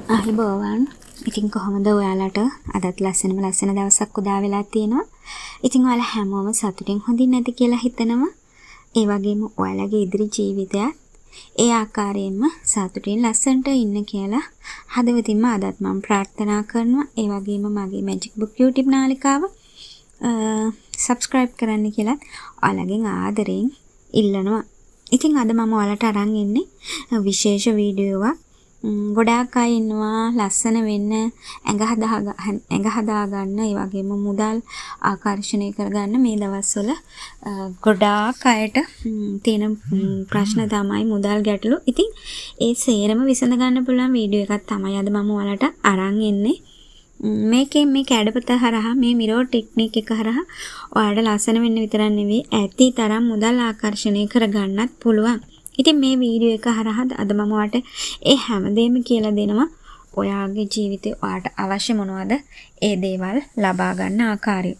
අහිබෝවන්. ඉතින් කොහොමද ඔයාලට අදත් ලස්සන දවසක් උදා වෙලා තියෙනවා. ඉතින් ඔයාලා හැමෝම සතුටින් හොඳින් නැති කියලා හිතනවා. ඒ වගේම ඔයාලගේ ඉදිරි ජීවිතයත් ඒ ආකාරයෙන්ම සතුටින් ලස්සනට ඉන්න කියලා හදවතින්ම අදත් මම ප්‍රාර්ථනා කරනවා. ඒ වගේම මගේ Magic Book YouTube නාලිකාව subscribe කරන්න කියලා ඔයාලගෙන් ආදරෙන් ඉල්ලනවා. ඉතින් අද මම ඔයාලට අරන් ඉන්නේ විශේෂ වීඩියෝවක්. ගොඩාක් අය ඉන්නවා ලස්සන වෙන්න ඇඟ හදා ගන්න ඒ වගේම මුදල් ආකර්ෂණය කරගන්න මේ දවස්වල ගොඩාක් අයට තියෙන ප්‍රශ්න තමයි මුදල් ගැටලු. ඉතින් ඒ සේරම විසඳ ගන්න පුළුවන් වීඩියෝ එකක් තමයි අද මම ඔයාලට අරන් එන්නේ. මේකේ මේ කැඩපත හරහා මේ මිරර් ටෙක්නික් එක හරහා ඔයාලට ලස්සන වෙන්න විතරක් නෙවෙයි ඇති තරම් මුදල් ආකර්ෂණය කරගන්නත් පුළුවන්. ඉතින් මේ වීඩියෝ එක හරහා අද මම ඔයාලට ඒ හැමදේම කියලා දෙනවා. ඔයාගේ ජීවිතේ ඔයාට අවශ්‍ය මොනවද ඒ දේවල් ලබා ගන්න ආකාරය.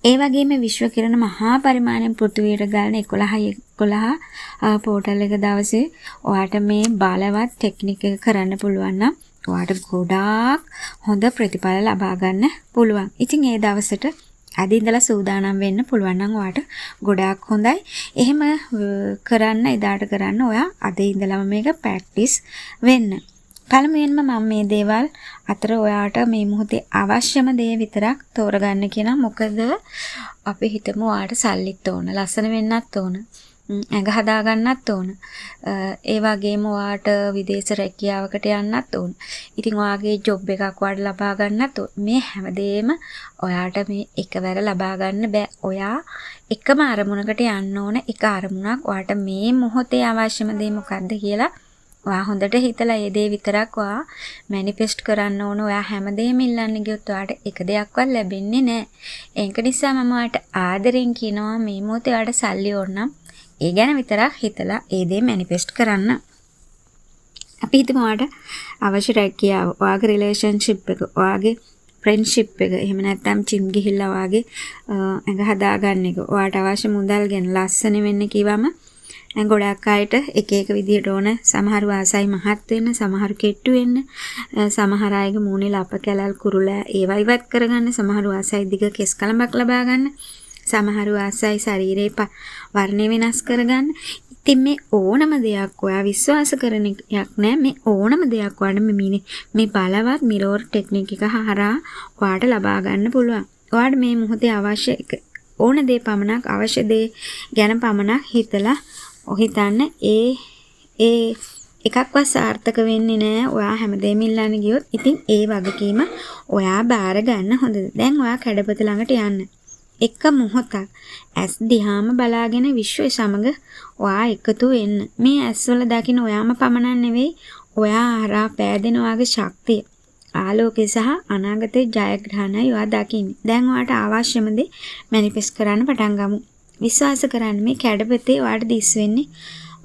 ඒ වගේම විශ්ව කිරණ මහා පරිමාණයෙන් පෘථිවියට ගලන 11 පෝටල් එක දවසේ ඔයාට මේ බලවත් ටෙක්නික් එක කරන්න පුළුවන් නම් ඔයාට ගොඩාක් හොඳ ප්‍රතිඵල ලබා ගන්න පුළුවන්. ඉතින් ඒ දවසට අද ඉඳලා සූදානම් වෙන්න පුළුවන් නම් ඔයාට ගොඩාක් හොඳයි. එහෙම කරන්න එදාට කරන්න ඔයා අද ඉඳලම මේක ප්‍රැක්ටිස් වෙන්න. පළමුවෙන්ම මම මේ දේවල් අතර ඔයාට මේ මොහොතේ අවශ්‍යම දේ විතරක් තෝරගන්න කියනවා. මොකද අපි හිතමු ඔයාට සල්ලිත් ඕන, ලස්සන වෙන්නත් ඕන, ඇඟ හදා ගන්නත් ඕන. ඒ වගේම ඔයාට විදේශ රැකියාවකට යන්නත් ඕන. ඉතින් ඔයාගේ ජොබ් එකක් ඔයාට ලබා ගන්නත් ඕන. මේ හැමදේම ඔයාට මේ එකවර ලබා ගන්න බෑ. ඔයා එකම අරමුණකට යන්න ඕන. එක අරමුණක් ඔයාට මේ මොහොතේ අවශ්‍යම දේ මොකක්ද කියලා ඔයා හොඳට හිතලා ඒ දේ විතරක් ඔයා මැනිෆෙස්ට් කරන්න ඕන. ඔයා හැමදේම ඉල්ලන්න ගියොත් ඔයාට එක දෙයක්වත් ලැබෙන්නේ නෑ. ඒක නිසා මම ඔයාට ආදරෙන් කියනවා මේ මොහොතේ ඔයාට සල්ලි ඕන නම් ඒ ගැන විතරක් හිතලා ඒ දේ මැනිෆෙස්ට් කරන්න. අපි හිතමු ඔයාට අවශ්‍ය රැකියාව, ඔයාගේ රිලේෂන්ෂිප් එක, ඔයාගේ ෆ්‍රෙන්ඩ්ෂිප් එක, එහෙම නැත්නම් ජිම් ගිහිල්ලා ඔයාගේ ඇඟ හදා ගන්න එක, ඔයාට අවශ්‍ය මුදල් ගැන ලස්සන වෙන්න කිව්වම ගොඩක් අයට එක එක විදිහට ඕන. සමහරව ආසයි මහත් වෙන්න, සමහරු කෙට්ටු වෙන්න, සමහර අයගේ මූණේ ලප කැලල් කුරුලා ඒවා ඉවත් කරගන්න, සමහරු ආසයි දිග කෙස් කලඹක් ලබා ගන්න, සමහරු ආසයි ශරීරේ වර්ණය වෙනස් කරගන්න. ඉතින් මේ ඕනම දෙයක් ඔයා විශ්වාස කරන එකක් නෑ. මේ ඕනම දෙයක් ඔයාට මේ බලවත් මිරර් ටෙක්නික් එක හරහා ඔයාට ලබා ගන්න පුළුවන්. ඔයාට මේ මොහොතේ අවශ්‍ය ඕන දේ පමණක්, අවශ්‍ය දේ ගැන පමණක් හිතලා හිතන්න. ඒ එකක්වත් සාර්ථක වෙන්නේ නෑ ඔයා හැමදේම ඉල්ලන්න ගියොත්. ඉතින් ඒ වගකීම ඔයා බාර ගන්න හොඳද? දැන් ඔයා කැඩපත ළඟට යන්න. එක මොහොතක් ඇස් දිහාම බලාගෙන විශ්වය සමග ඔයා එකතු වෙන්න. මේ ඇස්වල දකින්න ඔයාම පමණක් නෙවෙයි, ඔයා හරහා පෑදෙන ඔයාගේ ශක්තිය, ආලෝකය සහ අනාගතයේ ජයග්‍රහණය ඔයා දකින්නේ. දැන් ඔයාට අවශ්‍යම දේ මැනිෆෙස්ට් කරන්න පටන් ගමු. විශ්වාස කරන්න මේ කැඩපතේ ඔයාට දිස් වෙන්නේ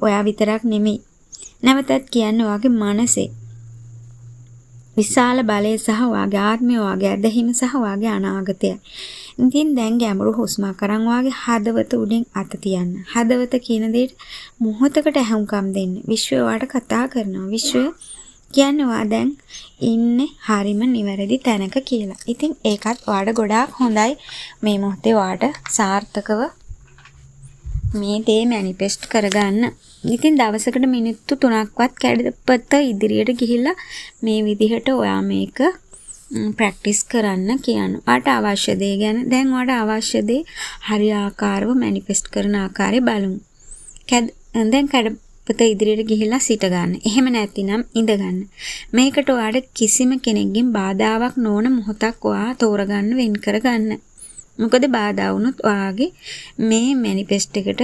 ඔයා විතරක් නෙමෙයි. නැවතත් කියන්නේ ඔයාගේ මනසේ විශාල බලය සහ ඔයාගේ ආත්මය, ඔයාගේ ඇදහිම සහ ඔයාගේ අනාගතය. ඉතින් දැන් ගැඹුරු හුස්මක් කරන් ඔයාගේ හදවත උඩින් අත තියන්න. හදවත කියන දෙයට මොහොතකට ඇහුම්කම් දෙන්න. විශ්වය ඔයාට කතා කරනවා. විශ්වය කියන්නේ ඔයා දැන් ඉන්නේ හරිම නිවැරදි තැනක කියලා. ඉතින් ඒකත් ඔයාට ගොඩාක් හොඳයි. මේ මොහොතේ ඔයාට සාර්ථකව මේ දේ මැනිෆෙස්ට් කරගන්න. ඉතින් දවසකට මිනිත්තු 3ක්වත් කැඩපත ඉදිරියට ගිහිල්ලා මේ විදිහට ඔයා මේක ප්‍රැක්ටිස් කරන්න කියනවා. ඔයාට අවශ්‍ය දේ ගැන දැන් ඔයාට අවශ්‍ය දේ හරියාකාරව මැනිෆෙස්ට් කරන ආකාරය බලමු. දැන් කැඩපත ඉදිරියට ගිහිල්ලා සිට ගන්න. එහෙම නැතිනම් ඉඳ ගන්න. මේකට ඔයාට කිසිම කෙනෙක්ගෙන් බාධාවක් නොවන මොහොතක් ඔයා තෝරගන්න වෙන් කරගන්න. මොකද බාධා වුණොත් ඔයාගේ මේ මැනිෆෙස්ට් එකට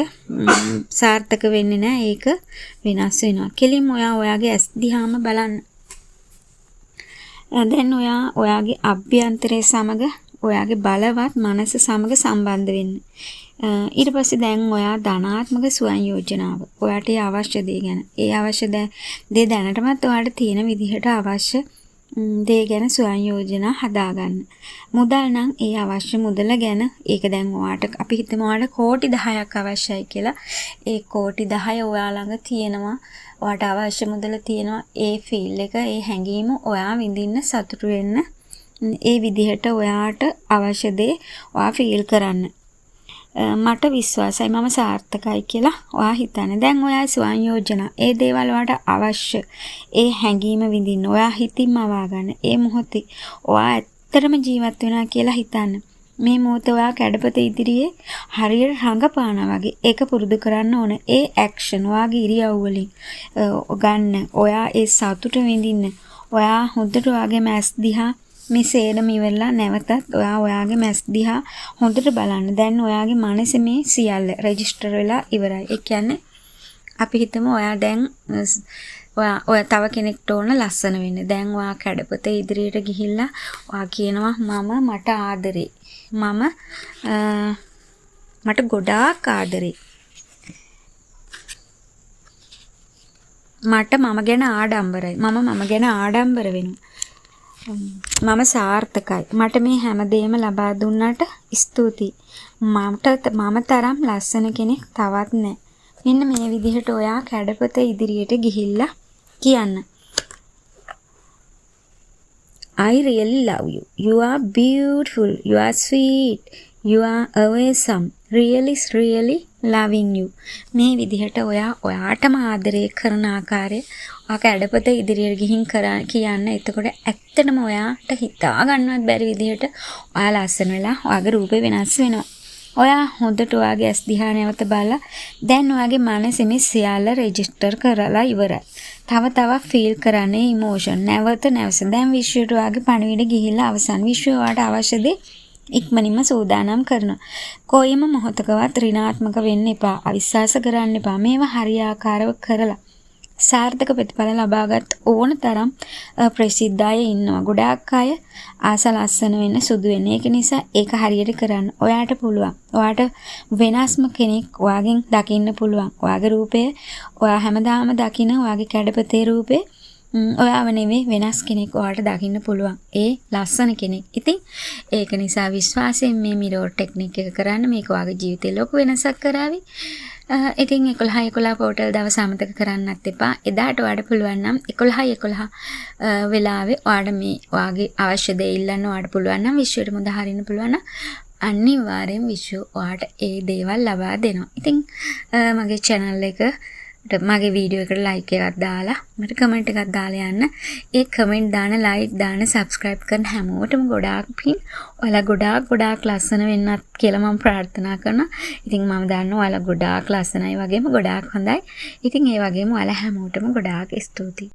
සාර්ථක වෙන්නේ නැහැ. ඒක වෙනස් වෙනවා. කෙලින්ම ඔයාගේ ඇස් දිහාම බලන්න. දැන් ඔයාගේ අභ්‍යන්තරය සමග ඔයාගේ බලවත් මනස සමග සම්බන්ධ වෙන්න. ඊට පස්සේ දැන් ඔයා ධනාත්මක ස්වයං යෝජනාව, ඔයාට අවශ්‍ය දේ ගැන, ඒ අවශ්‍ය දේ දැනටමත් ඔයාට තියෙන විදිහට අවශ්‍ය දේ ගැන ස්වයං යෝජනා හදාගන්න. මුදල් නම් ඒ අවශ්‍ය මුදල ගැන ඒක දැන් ඔයාට අපි හිතමු ඔයාට කෝටි 10ක් අවශ්‍යයි කියලා. ඒ කෝටි 10 ඔයා ළඟ තියෙනවා. ඔයාට අවශ්‍ය මුදල තියෙනවා ඒ ෆීල් එක, ඒ හැඟීම ඔයා විඳින්න සතුටු වෙන්න. ඒ විදිහට ඔයාට අවශ්‍ය දේ ඔයා ෆීල් කරන්න. මට විශ්වාසයි මම සාර්ථකයි කියලා ඔයා හිතන්න. දැන් ඔයා ස්වයං යෝජනා ඒ දේවල් ඔයාට අවශ්‍ය ඒ හැඟීම විඳින්න ඔයා හිතින්ම අවා ගන්න. ඒ මොහොතේ ඔයා ඇත්තටම ජීවත් වෙනවා කියලා හිතන්න. මේ මොහොතේ ඔයා කැඩපත ඉදිරියේ හරියට රඟපානවා වගේ ඒක පුරුදු කරන්න ඕන. ඒ ඇක්ෂන් ඔයාගේ ඉරියව් වලින් ගන්න. ඔයා ඒ සතුට විඳින්න. ඔයා හොඳට ඔයාගේ මැස් දිහා මේ සේරම ඉවරලා නැවතත් ඔයාගේ මැස් දිහා හොඳට බලන්න. දැන් ඔයාගේ මනසේ මේ සියල්ල රෙජිස්ටර් වෙලා ඉවරයි. ඒ කියන්නේ අපි හිතමු ඔයා දැන් ඔයා තව කෙනෙක්ට ඕන ලස්සන වෙන්න. දැන් ඔයා කැඩපත ඉදිරියට ගිහිල්ලා ඔයා කියනවා මට ආදරේ. මට ගොඩාක් ආදරේ. මට මම ගැන ආඩම්බරයි. මම ගැන ආඩම්බර වෙනවා. මම සාර්ථකයි. මට මේ හැමදේම ලබා දුන්නට ස්තුතියි. මම තරම් ලස්සන කෙනෙක් තවත් නැහැ. මෙන්න මේ විදිහට ඔයා කැඩපත ඉදිරියට ගිහිල්ලා කියන්න. I really love you. You are beautiful. You are sweet. You are awesome. Really loving you. මේ විදිහට ඔයාටම ආදරය කරන ආකාරය ඔයා කැඩපත ඉදිරියට ගිහින් කියන්න. එතකොට ඇත්තටම ඔයාට හිතා ගන්නවත් බැරි විදිහට ඔයා ලස්සන වෙලා ඔයාගේ රූපේ වෙනස් වෙනවා. ඔයා හොඳට ඔයාගේ ඇස් දිහා නැවත බලලා දැන් ඔයාගේ මනසේ මේ සියල්ල රෙජිස්ටර් කරලා ඉවරයි. තව ෆීල් කරන්නේ ඉමෝෂන් නැවත. දැන් විශ්වයට ඔයාගේ පණිවිඩ ගිහිල්ලා අවසන්. විශ්වය ඔයාට අවශ්‍ය දේ ඉක්මනින්ම සූදානම් කරනවා. කොයිම මොහොතකවත් ඍණාත්මක වෙන්න එපා. අවිශ්වාස කරන්න එපා. මේවා හරියාකාරව කරලා සාර්ථක ප්‍රතිඵල ලබාගත් ඕන තරම් ප්‍රසිද්ධ අය ඉන්නවා. ගොඩාක් අය ආස ලස්සන වෙන්න සුදු වෙන්න. ඒක නිසා ඒක හරියට කරන්න. ඔයාට පුළුවන්. ඔයාට වෙනස්ම කෙනෙක් ඔයාගෙන් දකින්න පුළුවන්. ඔයාගේ රූපය ඔයා හැමදාම දකින ඔයාගේ කැඩපතේ රූපේ ඔයාව නෙවෙයි වෙනස් කෙනෙක් ඔයාට දකින්න පුළුවන්. ඒ ලස්සන කෙනෙක්. ඉතින් ඒක නිසා විශ්වාසයෙන් මේ මිරර් ටෙක්නික් එක කරන්න. මේක ඔයාගේ ජීවිතේ ලොකු වෙනසක් කරાવી. ඉතින් 11 පෝටල් දවස අමතක කරන්නත් එපා. එදාට ඔයාට පුළුවන් නම් 11 වෙලාවේ ඔයාට මේ ඔයාගේ අවශ්‍ය දේ ඉල්ලන්න ඔයාට පුළුවන් නම් විශ්වයට මුද හරින්න පුළුවන් නම් අනිවාර්යෙන් විශ්ව ඔයාට ඒ දේවල් ලබා දෙනවා. ඉතින් මගේ channel එක මගේ වීඩියෝ එකට ලයික් එකක් දාලා මට කමෙන්ට් එකක් දාලා යන්න. ඒ කමෙන්ට් දාන, ලයික් දාන, සබ්ස්ක්‍රයිබ් කරන හැමෝටම ගොඩාක් පින්. ඔයාලා ගොඩාක් ලස්සන වෙන්නත් කියලා මම ප්‍රාර්ථනා කරනවා. ඉතින් මම දන්නවා ඔයාලා ගොඩාක් ලස්සනයි වගේම ගොඩාක් හොඳයි. ඉතින් ඒ වගේම ඔයාලා හැමෝටම ගොඩාක් ස්තුතියි.